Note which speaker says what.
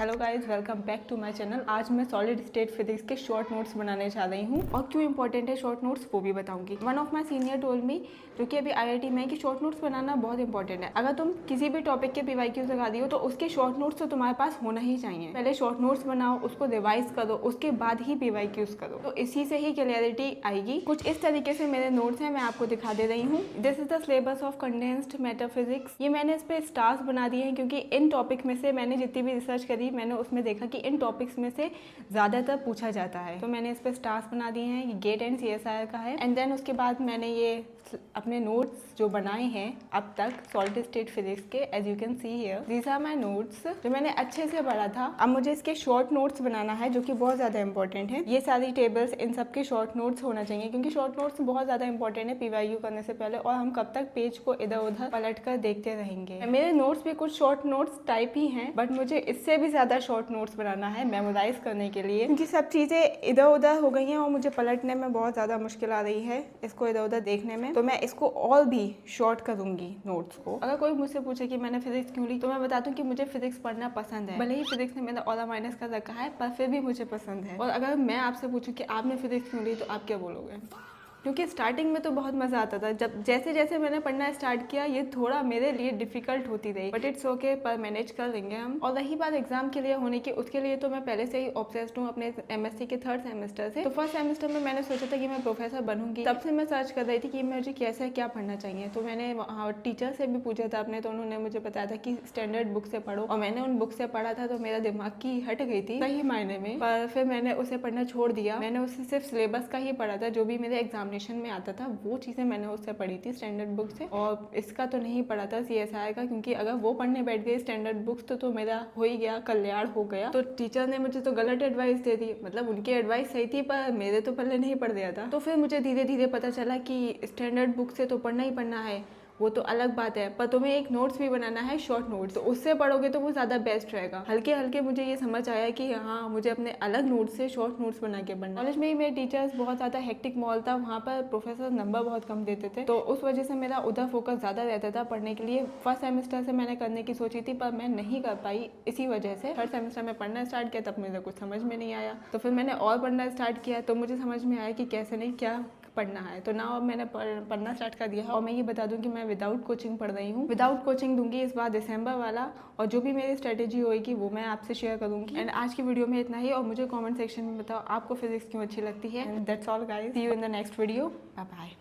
Speaker 1: Hello guys, welcome back to my channel. आज मैं solid state physics के short notes बनाने जा रही हूँ और क्यों इंपॉर्टेंट है शॉर्ट नोट्स वो भी बताऊंगी। One of my senior told me, जो कि अभी आईआईटी में है, कि शॉर्ट नोट्स बनाना बहुत इंपॉर्टेंट है। अगर तुम किसी भी टॉपिक के पीवाईक्यू लगा दी हो तो उसके शॉर्ट नोट्स तो तुम्हारे पास होना ही चाहिए। पहले शॉर्ट नोट्स बनाओ, उसको रिवाइज करो, उसके बाद ही पीवाईक्यूज करो, तो इसी से ही क्लियरिटी आएगी। कुछ इस तरीके से मेरे नोट्स हैं, मैं आपको दिखा दे रही हूँ। This is the syllabus of condensed metaphysics. ये मैंने इस पे स्टार्स बना दिए हैं क्योंकि इन टॉपिक में से मैंने जितनी भी रिसर्च करी, मैंने उसमें देखा कि इन टॉपिक्स में से ज़्यादातर पूछा जाता है, तो मैंने इस पे स्टार्स बना दिए हैं। ये गेट एंड सीएसआईआर का है। एंड देन उसके बाद मैंने ये अपने नोट्स जो बनाए हैं अब तक सॉलिड स्टेट फिजिक्स के, as you can see here, these are my notes जो मैंने अच्छे से पढ़ा था। अब मुझे इसके शॉर्ट नोट्स बनाना है जो कि बहुत ज़्यादा इंपॉर्टेंट है। ये सारी टेबल्स, इन सब के शॉर्ट नोट्स होना चाहिए क्योंकि शॉर्ट नोट्स बहुत ज़्यादा इंपॉर्टेंट है पीवाईक्यू करने से पहले, और हम कब तक पेज को इधर उधर पलट कर देखते रहेंगे। मेरे नोट्स भी कुछ शॉर्ट नोट्स टाइप ही हैं, बट मुझे इससे भी ज़्यादा शॉर्ट नोट्स बनाना है मेमोराइज करने के लिए, क्योंकि सब चीज़ें इधर उधर हो गई हैं और मुझे पलटने में बहुत ज़्यादा मुश्किल आ रही है इसको इधर उधर देखने में। तो मैं इसको और भी शॉर्ट करूंगी नोट्स को। अगर कोई मुझसे पूछे कि मैंने फिजिक्स क्यों ली, तो मैं बताती हूँ कि मुझे फिजिक्स पढ़ना पसंद है। भले ही फिजिक्स ने मेरा ऑरा माइनस कर रखा है, पर फिर भी मुझे पसंद है। और अगर मैं आपसे पूछूं कि आपने फिजिक्स क्यों ली, तो आप क्या बोलोगे? क्योंकि स्टार्टिंग में तो बहुत मज़ा आता था, जब जैसे जैसे मैंने पढ़ना स्टार्ट किया ये थोड़ा मेरे लिए डिफिकल्ट होती रही, बट इट्स ओके, पर मैनेज कर लेंगे हम। और रही बात एग्जाम के लिए होने की, उसके लिए तो मैं पहले से ही ऑब्सेस्ड हूँ अपने एमएससी के 3rd सेमेस्टर से। तो फर्स्ट सेमेस्टर में मैंने सोचा था कि मैं प्रोफेसर बनूंगी, तब से मैं सर्च कर रही थी कि मुझे कैसे क्या पढ़ना चाहिए। तो मैंने टीचर से भी पूछा था अपने, तो उन्होंने मुझे बताया था कि स्टैंडर्ड बुक से पढ़ो, और मैंने उन बुक से पढ़ा था तो मेरा दिमाग की हट गई थी सही मायने में। पर फिर मैंने उसे पढ़ना छोड़ दिया। मैंने उससे सिर्फ सिलेबस का ही पढ़ा था, जो भी मेरे एग्जामिनेशन में आता था वो चीज़ें मैंने उससे पढ़ी थी स्टैंडर्ड बुक से, और इसका तो नहीं पढ़ा था सीएसआई का, क्योंकि अगर वो पढ़ने बैठ गई स्टैंडर्ड बुक्स तो मेरा हो ही गया, कल्याण हो गया। तो टीचर ने मुझे तो गलत एडवाइस दे दी, मतलब उनकी एडवाइस सही थी पर मेरे तो पल्ले नहीं पड़ गया था। तो फिर मुझे धीरे धीरे पता चला कि स्टैंडर्ड बुक से तो पढ़ना ही पढ़ना है, वो तो अलग बात है, पर तुम्हें एक नोट्स भी बनाना है, शॉर्ट नोट्स, तो उससे पढ़ोगे तो वो ज़्यादा बेस्ट रहेगा। हल्के हल्के मुझे ये समझ आया कि हाँ, मुझे अपने अलग नोट्स से शॉर्ट नोट्स बना के पढ़ना। कॉलेज में ही मेरे टीचर्स बहुत ज़्यादा हेक्टिक माहौल था, वहाँ पर प्रोफेसर नंबर बहुत कम देते थे, तो उस वजह से मेरा उधर फोकस ज़्यादा रहता था पढ़ने के लिए। फर्स्ट सेमेस्टर से मैंने करने की सोची थी पर मैं नहीं कर पाई, इसी वजह से 3rd सेमेस्टर में पढ़ना स्टार्ट किया, तब मुझे कुछ समझ में नहीं आया। तो फिर मैंने और पढ़ना स्टार्ट किया, तो मुझे समझ में आया कि कैसे नहीं क्या पढ़ना है। तो ना अब मैंने पढ़ना स्टार्ट कर दिया है, और मैं ये बता दूं कि मैं विदाउट कोचिंग पढ़ रही हूँ। विदाउट कोचिंग दूंगी इस बार दिसंबर वाला, और जो भी मेरी स्ट्रेटेजी होगी वो मैं आपसे शेयर करूंगी। एंड आज की वीडियो में इतना ही, और मुझे कमेंट सेक्शन में बताओ आपको फिजिक्स क्यों अच्छी लगती है। And that's all guys, see you in the next video, bye bye.